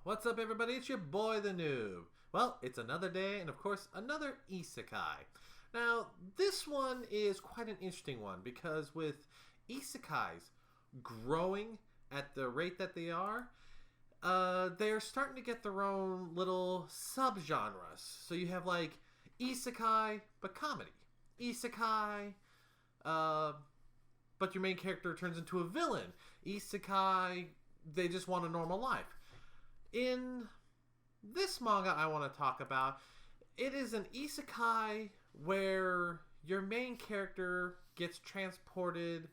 What's up, everybody? It's your boy, the Noob. Well, it's another day, and of course, another isekai. Now, this one is quite an interesting one, because with isekais growing at the rate that they are, they're starting to get their own little subgenres. So you have, like, isekai, but comedy. Isekai, but your main character turns into a villain. Isekai, they just want a normal life. In this manga I want to talk about, it is an isekai where your main character gets transported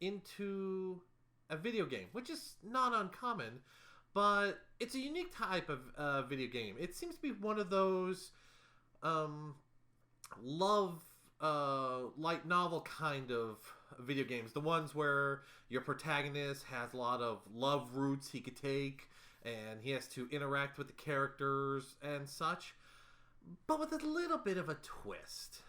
into a video game, which is not uncommon, but it's a unique type of video game. It seems to be one of those love light novel kind of video games. The ones where your protagonist has a lot of love routes he could take, and he has to interact with the characters and such, but with a little bit of a twist.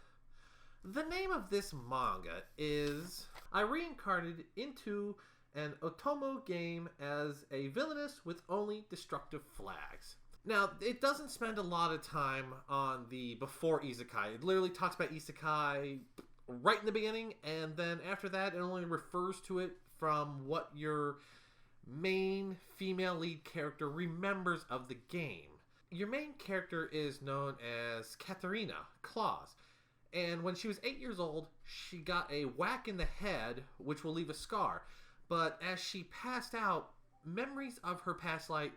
The name of this manga is I reincarnated into an Otomo game as a villainess with only destructive flags. Now, it doesn't spend a lot of time on the before isekai. It literally talks about isekai right in the beginning, and then after that, it only refers to it from what your main female lead character remembers of the game. Your main character is known as Katarina Claus, and when she was 8 years old, she got a whack in the head, which will leave a scar. But as she passed out, memories of her past life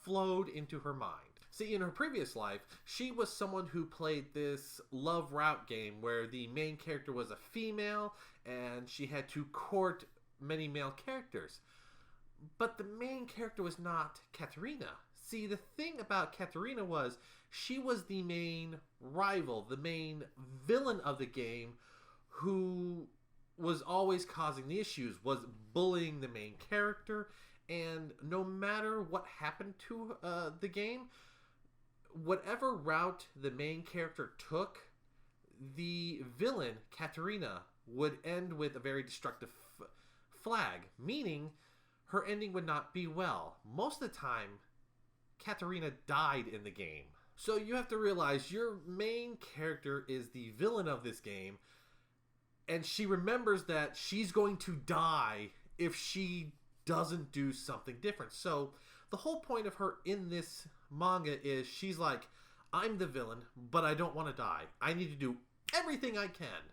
flowed into her mind. See, in her previous life, she was someone who played this love route game where the main character was a female and she had to court many male characters. But the main character was not Katarina. See, the thing about Katarina was she was the main rival, the main villain of the game, who was always causing the issues, was bullying the main character, and no matter what happened to the game, whatever route the main character took, the villain, Katarina, would end with a very destructive flag, meaning her ending would not be well. Most of the time, Katarina died in the game. So you have to realize your main character is the villain of this game, and she remembers that she's going to die if she doesn't do something different. So the whole point of her in this manga is she's like, I'm the villain, but I don't want to die. I need to do everything I can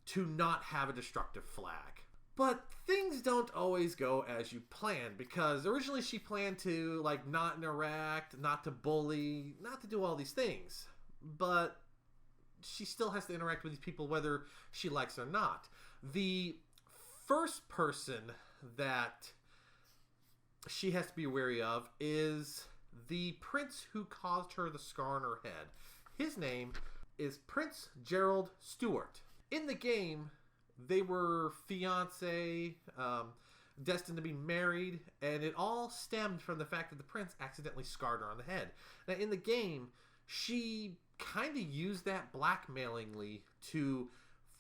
to not have a destructive flag. But things don't always go as you planned, because originally she planned to like not interact, not to bully, not to do all these things. But she still has to interact with these people whether she likes or not. The first person that she has to be wary of is the prince who caused her the scar on her head. His name is Prince Gerald Stewart. In the game, they were fiancé, destined to be married, and it all stemmed from the fact that the prince accidentally scarred her on the head. Now, in the game, she kind of used that blackmailingly to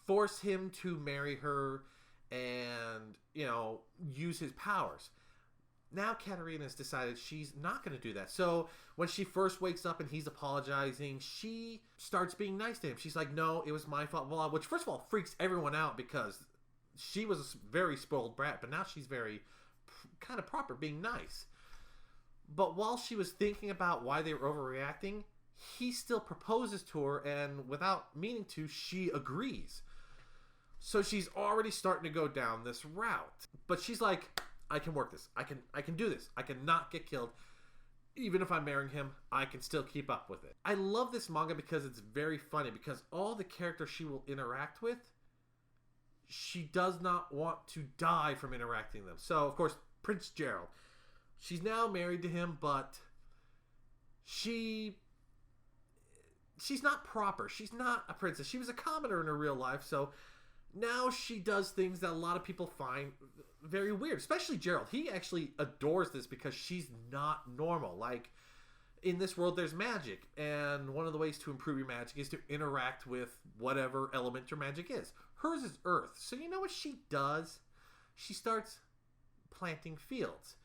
force him to marry her and, you know, use his powers. Now Katarina's decided she's not going to do that. So when she first wakes up and he's apologizing, she starts being nice to him. She's like, no, it was my fault, blah, which first of all freaks everyone out because she was a very spoiled brat, but now she's very kind of proper, being nice. But while she was thinking about why they were overreacting, he still proposes to her, and without meaning to, she agrees. So she's already starting to go down this route. But she's like, I can work this. I can do this. I can not get killed. Even if I'm marrying him, I can still keep up with it. I love this manga because it's very funny, because all the characters she will interact with, she does not want to die from interacting with them. So, of course, Prince Gerald. She's now married to him, but she's not proper. She's not a princess. She was a commoner in her real life, so now she does things that a lot of people find very weird, especially Gerald. He actually adores this because she's not normal. Like, in this world, there's magic, and one of the ways to improve your magic is to interact with whatever element your magic is. Hers is earth. So you know what she does? She starts planting fields.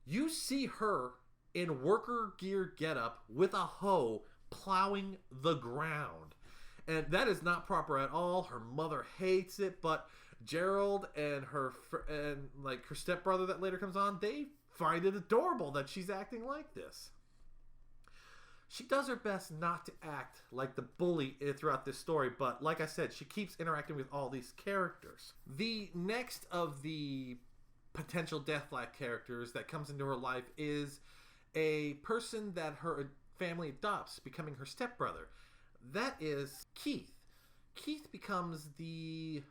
You see her in worker gear getup with a hoe plowing the ground. And that is not proper at all. Her mother hates it, but Gerald and her stepbrother that later comes on, they find it adorable that she's acting like this. She does her best not to act like the bully throughout this story, but like I said, she keeps interacting with all these characters. The next of the potential death flag characters that comes into her life is a person that her family adopts, becoming her stepbrother. That is Keith. Keith becomes the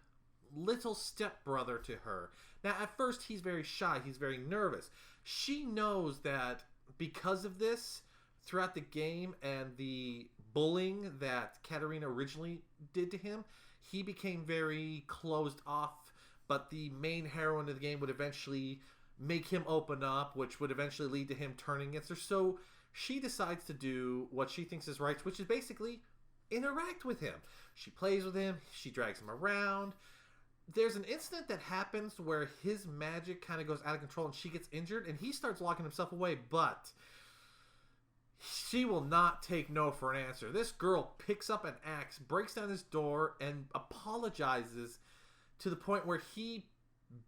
little stepbrother to her. Now, at first, he's very shy. He's very nervous. She knows that because of this, throughout the game and the bullying that Katarina originally did to him, he became very closed off, but the main heroine of the game would eventually make him open up, which would eventually lead to him turning against her. So she decides to do what she thinks is right, which is basically interact with him. She plays with him. She drags him around. There's an incident that happens where his magic kind of goes out of control and she gets injured and he starts locking himself away, but she will not take no for an answer. This girl picks up an axe, breaks down his door, and apologizes to the point where he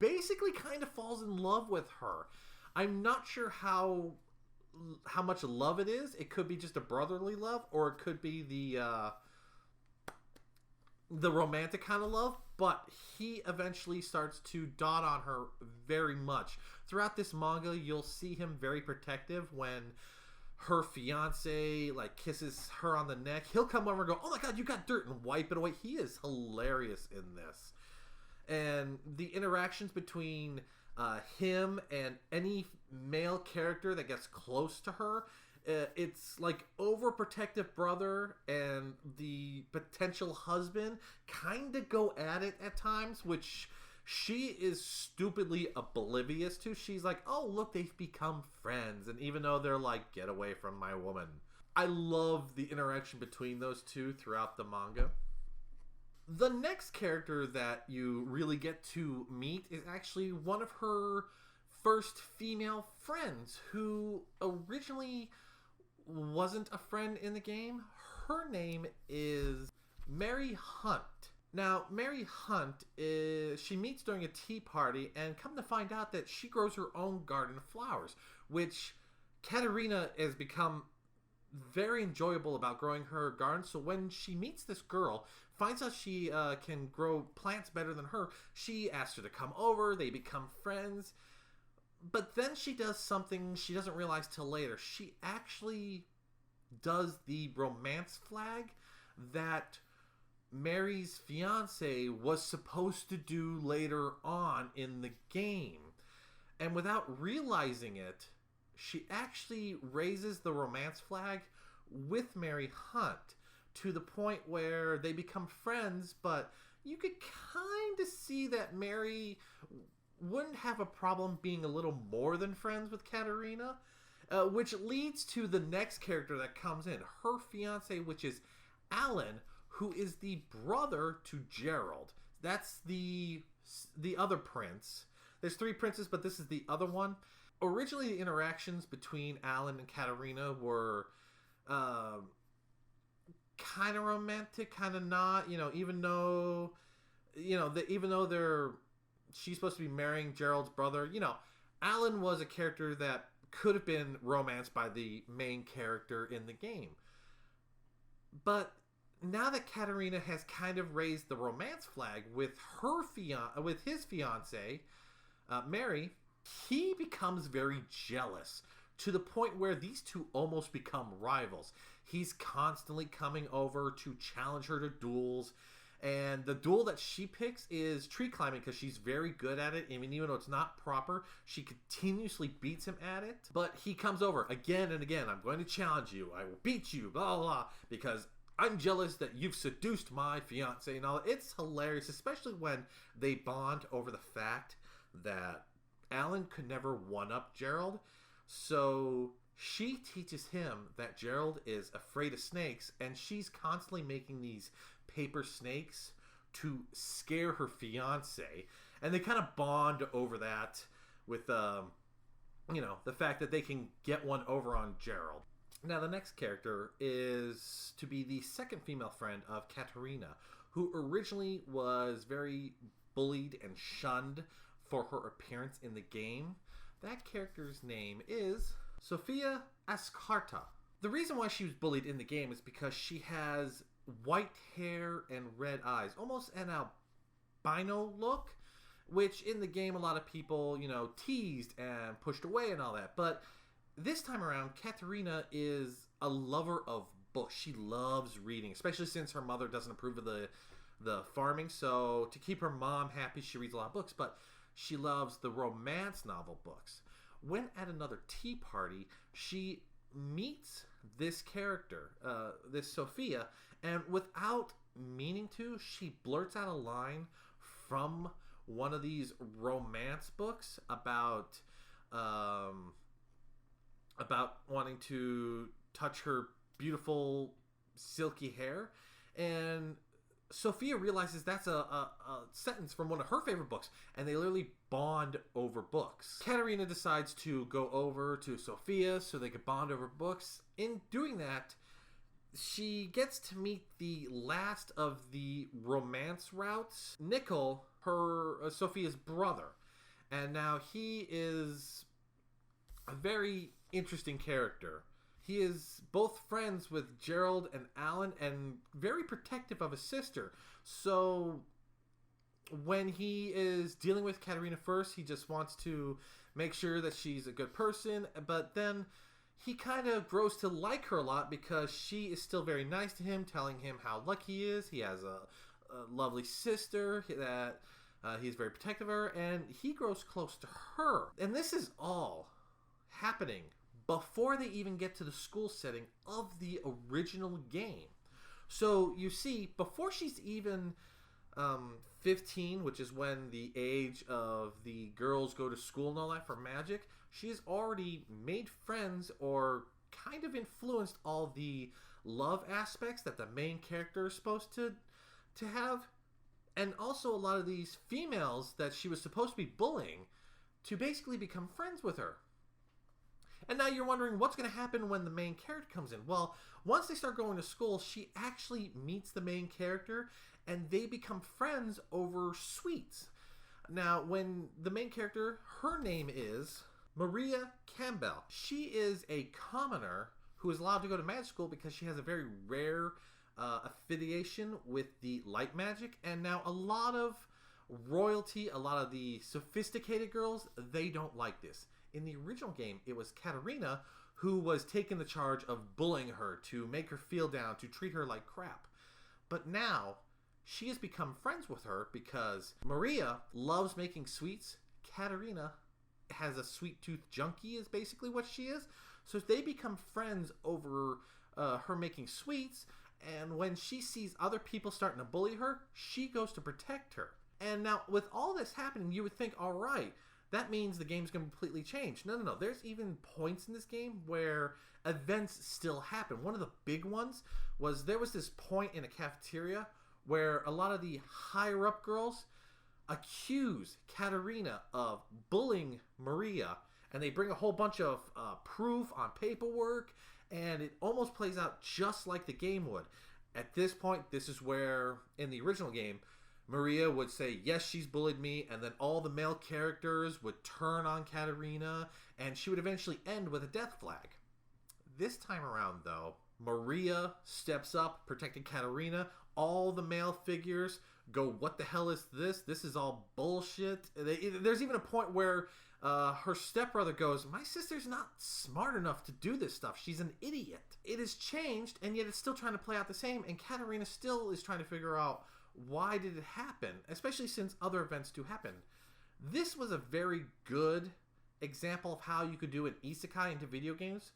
basically kind of falls in love with her. I'm not sure how much love it is. It could be just a brotherly love, or it could be the romantic kind of love, but he eventually starts to dot on her very much. Throughout this manga, you'll see him very protective. When her fiance kisses her on the neck, he'll come over and go, "Oh my god, you got dirt," and wipe it away. He is hilarious in this. And the interactions between him and any male character that gets close to her, it's like overprotective brother and the potential husband kind of go at it at times, which she is stupidly oblivious to. She's like, "Oh, look, they've become friends." And even though they're like, "Get away from my woman." I love the interaction between those two throughout the manga. The next character that you really get to meet is actually one of her first female friends, who originally wasn't a friend in the game. Her name is Mary Hunt. Now, Mary Hunt she meets during a tea party, and come to find out that she grows her own garden of flowers, which Katarina has become very enjoyable about growing her garden. So when she meets this girl, finds out she can grow plants better than her, she asks her to come over. They become friends. But then she does something she doesn't realize till later. She actually does the romance flag that Mary's fiance was supposed to do later on in the game. And without realizing it, she actually raises the romance flag with Mary Hunt to the point where they become friends, but you could kind of see that Mary wouldn't have a problem being a little more than friends with Katarina, which leads to the next character that comes in, her fiance, which is Alan, who is the brother to Gerald. That's the other prince. There's three princes, but this is the other one. Originally, the interactions between Alan and Katarina were kind of romantic, kind of not. Even though she's supposed to be marrying Gerald's brother. Alan was a character that could have been romanced by the main character in the game. But now that Katarina has kind of raised the romance flag with his fiance, Mary, he becomes very jealous to the point where these two almost become rivals. He's constantly coming over to challenge her to duels. And the duel that she picks is tree climbing because she's very good at it. Even though it's not proper, she continuously beats him at it. But he comes over again and again. "I'm going to challenge you. I will beat you, blah, blah, blah, because I'm jealous that you've seduced my fiance," and all. It's hilarious, especially when they bond over the fact that Alan could never one-up Gerald. So she teaches him that Gerald is afraid of snakes, and she's constantly making these paper snakes to scare her fiance. And they kind of bond over that with you know, the fact that they can get one over on Gerald. Now, the next character is to be the second female friend of Katerina, who originally was very bullied and shunned for her appearance in the game. That character's name is Sofia Ascarta. The reason why she was bullied in the game is because she has white hair and red eyes, almost an albino look, which in the game a lot of people, you know, teased and pushed away and all that. But this time around, Katerina is a lover of books. She loves reading, especially since her mother doesn't approve of the farming. So to keep her mom happy, she reads a lot of books, but she loves the romance novel books. When at another tea party, she meets this character, this Sophia, and without meaning to, she blurts out a line from one of these romance books about wanting to touch her beautiful silky hair, and Sophia realizes that's a sentence from one of her favorite books, and they literally bond over books. Katerina decides to go over to Sophia so they could bond over books. In doing that, she gets to meet the last of the romance routes, Nickel, her Sophia's brother. And now he is a very interesting character. He is both friends with Gerald and Alan and very protective of his sister. So when he is dealing with Katerina first, he just wants to make sure that she's a good person. But then he kind of grows to like her a lot because she is still very nice to him, telling him how lucky he is. He has a lovely sister that he's very protective of her, and he grows close to her. And this is all happening before they even get to the school setting of the original game. So you see, before she's even 15, which is when the age of the girls go to school and all that for magic, she's already made friends or kind of influenced all the love aspects that the main character is supposed to have. And also a lot of these females that she was supposed to be bullying to basically become friends with her. And now you're wondering what's going to happen when the main character comes in. Well, once they start going to school, she actually meets the main character and they become friends over sweets. Now, when the main character, her name is Maria Campbell. She is a commoner who is allowed to go to magic school because she has a very rare affiliation with the light magic. And now a lot of royalty, a lot of the sophisticated girls, they don't like this. In the original game, it was Katerina who was taking the charge of bullying her to make her feel down, to treat her like crap. But now, she has become friends with her because Maria loves making sweets. Katerina has a sweet tooth junkie is basically what she is. So they become friends over her making sweets. And when she sees other people starting to bully her, she goes to protect her. And now, with all this happening, you would think, all right, that means the game's going to completely change. No. There's even points in this game where events still happen. One of the big ones was there was this point in a cafeteria where a lot of the higher-up girls accuse Katerina of bullying Maria, and they bring a whole bunch of proof on paperwork, and it almost plays out just like the game would. At this point, this is where, in the original game, Maria would say, yes, she's bullied me, and then all the male characters would turn on Katerina, and she would eventually end with a death flag. This time around, though, Maria steps up, protecting Katerina. All the male figures go, what the hell is this? This is all bullshit. There's even a point where her stepbrother goes, my sister's not smart enough to do this stuff. She's an idiot. It has changed, and yet it's still trying to play out the same, and Katerina still is trying to figure out, why did it happen? Especially since other events do happen. This was a very good example of how you could do an isekai into video games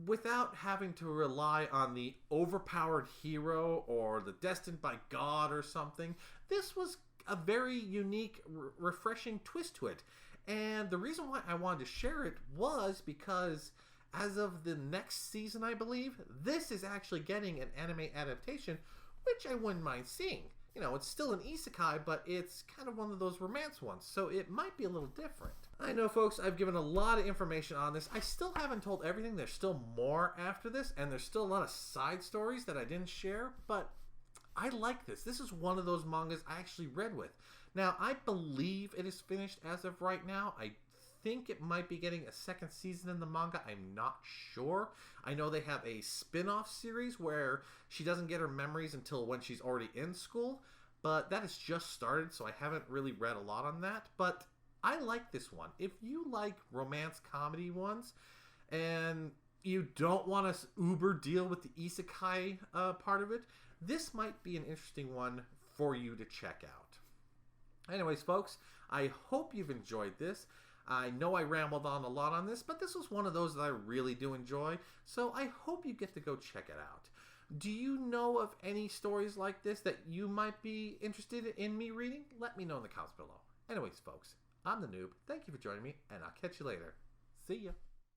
without having to rely on the overpowered hero or the destined by God or something. This was a very unique, refreshing twist to it. And the reason why I wanted to share it was because as of the next season, I believe, this is actually getting an anime adaptation, which I wouldn't mind seeing. You know, it's still an isekai, but it's kind of one of those romance ones, so it might be a little different. I know, folks, I've given a lot of information on this. I still haven't told everything. There's still more after this, and there's still a lot of side stories that I didn't share, but I like this. This is one of those mangas I actually read with. Now, I believe it is finished as of right now. I think it might be getting a second season in the manga. I'm not sure. I know they have a spin-off series where she doesn't get her memories until when she's already in school, but that has just started, so I haven't really read a lot on that, but I like this one. If you like romance comedy ones and you don't want to uber deal with the isekai part of it, this might be an interesting one for you to check out. Anyways, folks, I hope you've enjoyed this. I know I rambled on a lot on this, but this was one of those that I really do enjoy, so I hope you get to go check it out. Do you know of any stories like this that you might be interested in me reading? Let me know in the comments below. Anyways, folks, I'm the Noob. Thank you for joining me, and I'll catch you later. See ya.